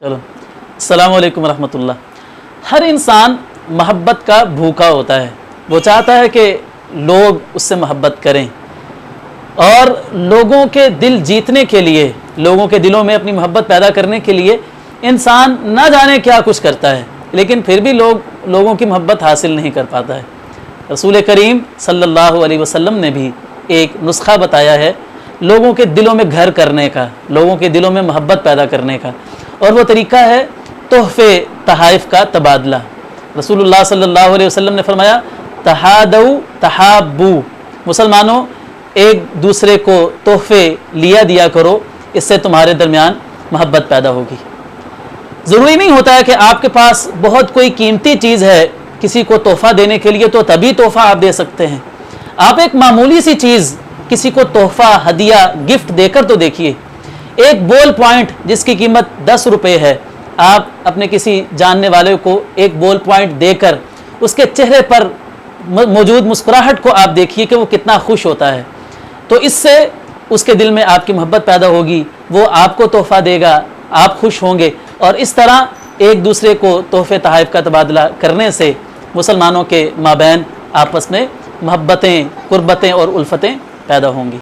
چلو السلام علیکم ورحمۃ اللہ۔ ہر انسان محبت کا بھوکا ہوتا ہے، وہ چاہتا ہے کہ لوگ اس سے محبت کریں، اور لوگوں کے دل جیتنے کے لیے، لوگوں کے دلوں میں اپنی محبت پیدا کرنے کے لیے انسان نہ جانے کیا کچھ کرتا ہے، لیکن پھر بھی لوگوں کی محبت حاصل نہیں کر پاتا ہے۔ رسول کریم صلی اللہ علیہ وسلم نے بھی ایک نسخہ بتایا ہے لوگوں کے دلوں میں گھر کرنے کا، لوگوں کے دلوں میں محبت پیدا کرنے کا، اور وہ طریقہ ہے تحفے تحائف کا تبادلہ۔ رسول اللہ صلی اللہ علیہ وسلم نے فرمایا تحادو تحابو، مسلمانوں ایک دوسرے کو تحفے لیا دیا کرو، اس سے تمہارے درمیان محبت پیدا ہوگی۔ ضروری نہیں ہوتا ہے کہ آپ کے پاس بہت کوئی قیمتی چیز ہے کسی کو تحفہ دینے کے لیے تو تبھی تحفہ آپ دے سکتے ہیں۔ آپ ایک معمولی سی چیز کسی کو تحفہ، ہدیہ، گفٹ دے کر تو دیکھیے۔ ایک بول پوائنٹ جس کی قیمت 10 روپے ہے، آپ اپنے کسی جاننے والے کو ایک بول پوائنٹ دے کر اس کے چہرے پر موجود مسکراہٹ کو آپ دیکھیے کہ وہ کتنا خوش ہوتا ہے، تو اس سے اس کے دل میں آپ کی محبت پیدا ہوگی، وہ آپ کو تحفہ دے گا، آپ خوش ہوں گے، اور اس طرح ایک دوسرے کو تحفے تحائف کا تبادلہ کرنے سے مسلمانوں کے مابین آپس میں محبتیں، قربتیں اور الفتیں پیدا ہوں گی۔